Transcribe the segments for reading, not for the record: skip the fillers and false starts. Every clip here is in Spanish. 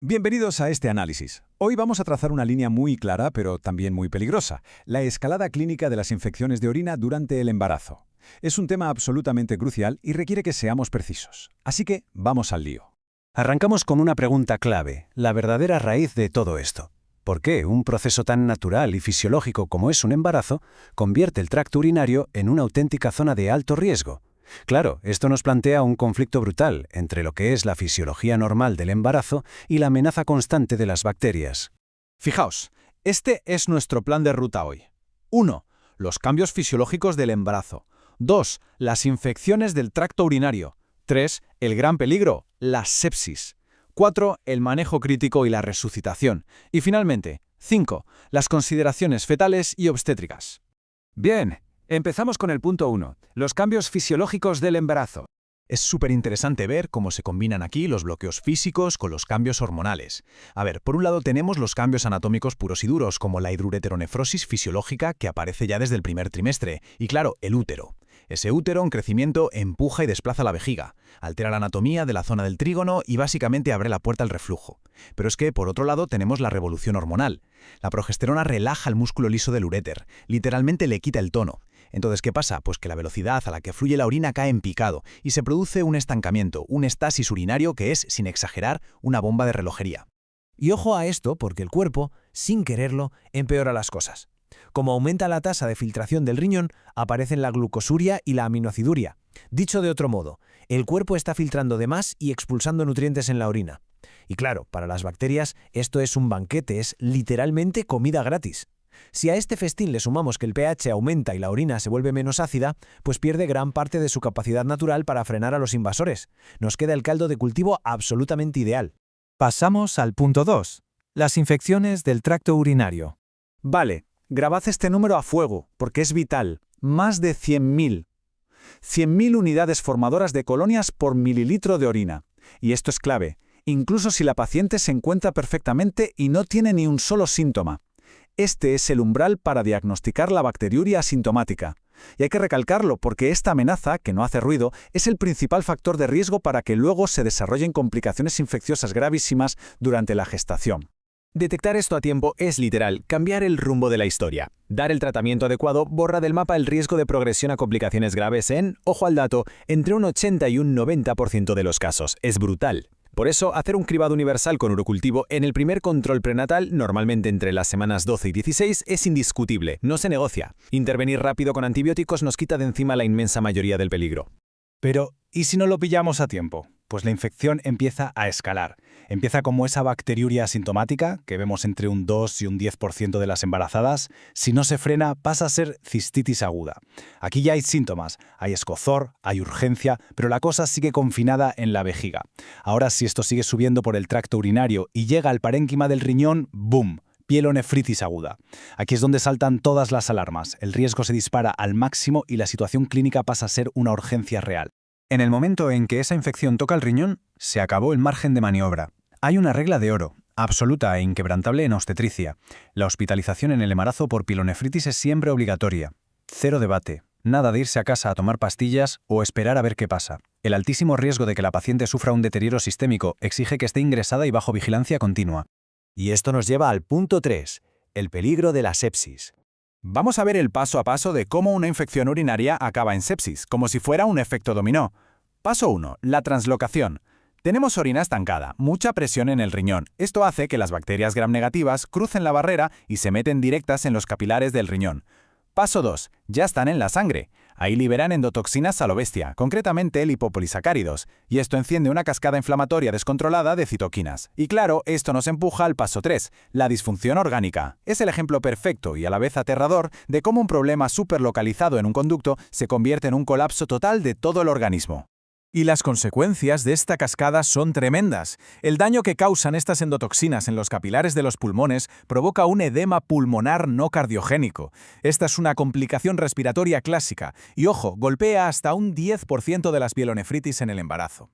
Bienvenidos a este análisis. Hoy vamos a trazar una línea muy clara, pero también muy peligrosa, la escalada clínica de las infecciones de orina durante el embarazo. Es un tema absolutamente crucial y requiere que seamos precisos. Así que vamos al lío. Arrancamos con una pregunta clave, la verdadera raíz de todo esto. ¿Por qué un proceso tan natural y fisiológico como es un embarazo convierte el tracto urinario en una auténtica zona de alto riesgo? Claro, esto nos plantea un conflicto brutal entre lo que es la fisiología normal del embarazo y la amenaza constante de las bacterias. Fijaos, este es nuestro plan de ruta hoy. 1. Los cambios fisiológicos del embarazo. 2. Las infecciones del tracto urinario. 3. El gran peligro, la sepsis. 4. El manejo crítico y la resucitación. Y finalmente, 5. Las consideraciones fetales y obstétricas. Bien, empezamos con el punto 1, los cambios fisiológicos del embarazo. Es súper interesante ver cómo se combinan aquí los bloqueos físicos con los cambios hormonales. A ver, por un lado tenemos los cambios anatómicos puros y duros, como la hidrureteronefrosis fisiológica que aparece ya desde el primer trimestre, y claro, el útero. Ese útero en crecimiento empuja y desplaza la vejiga, altera la anatomía de la zona del trígono y básicamente abre la puerta al reflujo. Pero es que, por otro lado, tenemos la revolución hormonal. La progesterona relaja el músculo liso del uréter, literalmente le quita el tono. Entonces, ¿qué pasa? Pues que la velocidad a la que fluye la orina cae en picado y se produce un estancamiento, un estasis urinario que es, sin exagerar, una bomba de relojería. Y ojo a esto porque el cuerpo, sin quererlo, empeora las cosas. Como aumenta la tasa de filtración del riñón, aparecen la glucosuria y la aminoaciduria. Dicho de otro modo, el cuerpo está filtrando de más y expulsando nutrientes en la orina. Y claro, para las bacterias esto es un banquete, es literalmente comida gratis. Si a este festín le sumamos que el pH aumenta y la orina se vuelve menos ácida, pues pierde gran parte de su capacidad natural para frenar a los invasores. Nos queda el caldo de cultivo absolutamente ideal. Pasamos al punto 2, las infecciones del tracto urinario. Vale, grabad este número a fuego, porque es vital. Más de 100.000. 100.000 unidades formadoras de colonias por mililitro de orina. Y esto es clave, incluso si la paciente se encuentra perfectamente y no tiene ni un solo síntoma. Este es el umbral para diagnosticar la bacteriuria asintomática. Y hay que recalcarlo porque esta amenaza, que no hace ruido, es el principal factor de riesgo para que luego se desarrollen complicaciones infecciosas gravísimas durante la gestación. Detectar esto a tiempo es literal cambiar el rumbo de la historia. Dar el tratamiento adecuado borra del mapa el riesgo de progresión a complicaciones graves en, ojo al dato, entre un 80 y un 90% de los casos. Es brutal. Por eso, hacer un cribado universal con urocultivo en el primer control prenatal, normalmente entre las semanas 12 y 16, es indiscutible, no se negocia. Intervenir rápido con antibióticos nos quita de encima la inmensa mayoría del peligro. Pero, ¿y si no lo pillamos a tiempo? Pues la infección empieza a escalar. Empieza como esa bacteriuria asintomática, que vemos entre un 2 y un 10% de las embarazadas. Si no se frena, pasa a ser cistitis aguda. Aquí ya hay síntomas, hay escozor, hay urgencia, pero la cosa sigue confinada en la vejiga. Ahora, si esto sigue subiendo por el tracto urinario y llega al parénquima del riñón, ¡boom!, pielonefritis aguda. Aquí es donde saltan todas las alarmas. El riesgo se dispara al máximo y la situación clínica pasa a ser una urgencia real. En el momento en que esa infección toca el riñón, se acabó el margen de maniobra. Hay una regla de oro, absoluta e inquebrantable en obstetricia. La hospitalización en el embarazo por pielonefritis es siempre obligatoria. Cero debate. Nada de irse a casa a tomar pastillas o esperar a ver qué pasa. El altísimo riesgo de que la paciente sufra un deterioro sistémico exige que esté ingresada y bajo vigilancia continua. Y esto nos lleva al punto 3, el peligro de la sepsis. Vamos a ver el paso a paso de cómo una infección urinaria acaba en sepsis, como si fuera un efecto dominó. Paso 1. La translocación. Tenemos orina estancada, mucha presión en el riñón. Esto hace que las bacterias gram-negativas crucen la barrera y se meten directas en los capilares del riñón. Paso 2. Ya están en la sangre. Ahí liberan endotoxinas a lo bestia, concretamente lipopolisacáridos, y esto enciende una cascada inflamatoria descontrolada de citoquinas. Y claro, esto nos empuja al paso 3, la disfunción orgánica. Es el ejemplo perfecto y a la vez aterrador de cómo un problema superlocalizado en un conducto se convierte en un colapso total de todo el organismo. Y las consecuencias de esta cascada son tremendas. El daño que causan estas endotoxinas en los capilares de los pulmones provoca un edema pulmonar no cardiogénico. Esta es una complicación respiratoria clásica y, ojo, golpea hasta un 10% de las pielonefritis en el embarazo.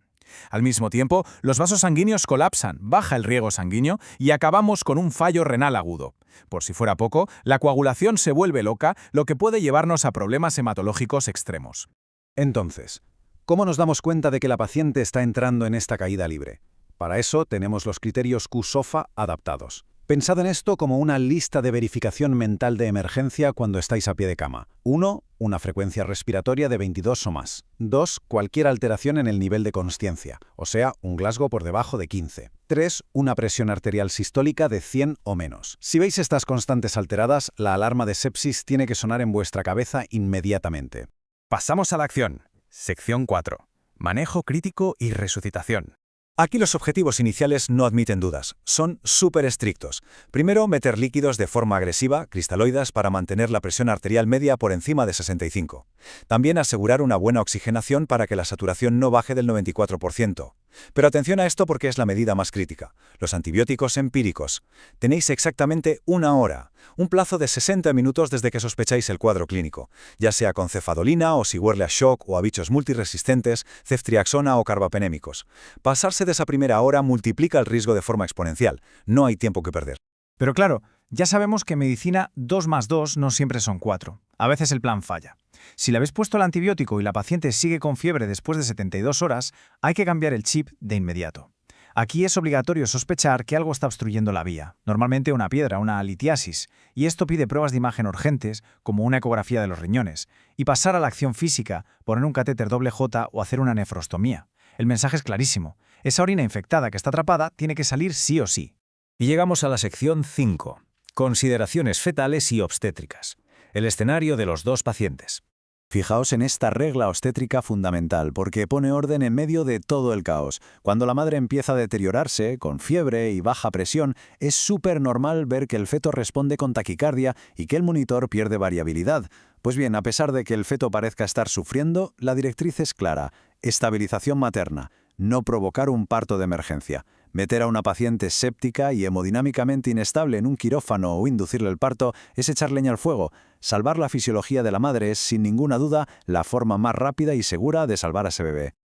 Al mismo tiempo, los vasos sanguíneos colapsan, baja el riego sanguíneo y acabamos con un fallo renal agudo. Por si fuera poco, la coagulación se vuelve loca, lo que puede llevarnos a problemas hematológicos extremos. Entonces, ¿cómo nos damos cuenta de que la paciente está entrando en esta caída libre? Para eso tenemos los criterios Q-SOFA adaptados. Pensad en esto como una lista de verificación mental de emergencia cuando estáis a pie de cama. 1. Una frecuencia respiratoria de 22 o más. 2. Cualquier alteración en el nivel de consciencia, o sea, un Glasgow por debajo de 15. 3. Una presión arterial sistólica de 100 o menos. Si veis estas constantes alteradas, la alarma de sepsis tiene que sonar en vuestra cabeza inmediatamente. Pasamos a la acción. Sección 4. Manejo crítico y resucitación. Aquí los objetivos iniciales no admiten dudas, son súper estrictos. Primero, meter líquidos de forma agresiva, cristaloides, para mantener la presión arterial media por encima de 65. También asegurar una buena oxigenación para que la saturación no baje del 94%. Pero atención a esto porque es la medida más crítica. Los antibióticos empíricos. Tenéis exactamente una hora, un plazo de 60 minutos desde que sospecháis el cuadro clínico, ya sea con cefadolina o si huele a shock o a bichos multiresistentes, ceftriaxona o carbapenémicos. Pasarse de esa primera hora multiplica el riesgo de forma exponencial. No hay tiempo que perder. Pero claro, ya sabemos que en medicina 2 más 2 no siempre son 4. A veces el plan falla. Si le habéis puesto el antibiótico y la paciente sigue con fiebre después de 72 horas, hay que cambiar el chip de inmediato. Aquí es obligatorio sospechar que algo está obstruyendo la vía, normalmente una piedra, una litiasis, y esto pide pruebas de imagen urgentes, como una ecografía de los riñones, y pasar a la acción física, poner un catéter doble J o hacer una nefrostomía. El mensaje es clarísimo. Esa orina infectada que está atrapada tiene que salir sí o sí. Y llegamos a la sección 5. Consideraciones fetales y obstétricas. El escenario de los dos pacientes. Fijaos en esta regla obstétrica fundamental, porque pone orden en medio de todo el caos. Cuando la madre empieza a deteriorarse, con fiebre y baja presión, es súper normal ver que el feto responde con taquicardia y que el monitor pierde variabilidad. Pues bien, a pesar de que el feto parezca estar sufriendo, la directriz es clara: estabilización materna, no provocar un parto de emergencia. Meter a una paciente séptica y hemodinámicamente inestable en un quirófano o inducirle el parto es echar leña al fuego. Salvar la fisiología de la madre es, sin ninguna duda, la forma más rápida y segura de salvar a ese bebé.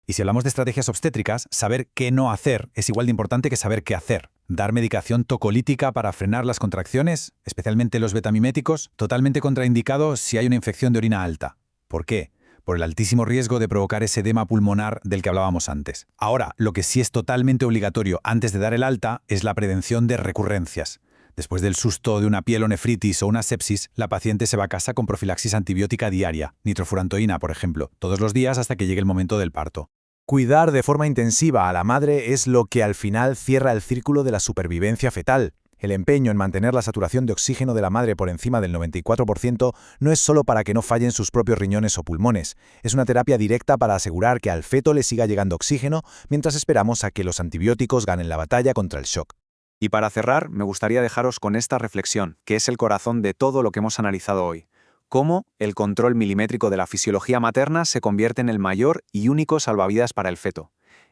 Y si hablamos de estrategias obstétricas, saber qué no hacer es igual de importante que saber qué hacer. Dar medicación tocolítica para frenar las contracciones, especialmente los betamiméticos, totalmente contraindicado si hay una infección de orina alta. ¿Por qué? Por el altísimo riesgo de provocar ese edema pulmonar del que hablábamos antes. Ahora, lo que sí es totalmente obligatorio antes de dar el alta es la prevención de recurrencias. Después del susto de una pielonefritis o una sepsis, la paciente se va a casa con profilaxis antibiótica diaria, nitrofurantoína, por ejemplo, todos los días hasta que llegue el momento del parto. Cuidar de forma intensiva a la madre es lo que al final cierra el círculo de la supervivencia fetal. El empeño en mantener la saturación de oxígeno de la madre por encima del 94% no es solo para que no fallen sus propios riñones o pulmones, es una terapia directa para asegurar que al feto le siga llegando oxígeno mientras esperamos a que los antibióticos ganen la batalla contra el shock. Y para cerrar, me gustaría dejaros con esta reflexión, que es el corazón de todo lo que hemos analizado hoy. Cómo el control milimétrico de la fisiología materna se convierte en el mayor y único salvavidas para el feto.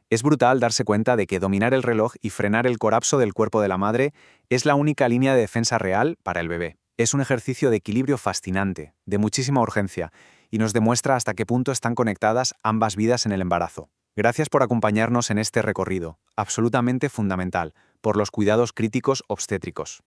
Es brutal darse cuenta de que dominar el reloj y frenar el colapso del cuerpo de la madre es la única línea de defensa real para el bebé. Es un ejercicio de equilibrio fascinante, de muchísima urgencia, y nos demuestra hasta qué punto están conectadas ambas vidas en el embarazo. Gracias por acompañarnos en este recorrido, absolutamente fundamental, por los cuidados críticos obstétricos.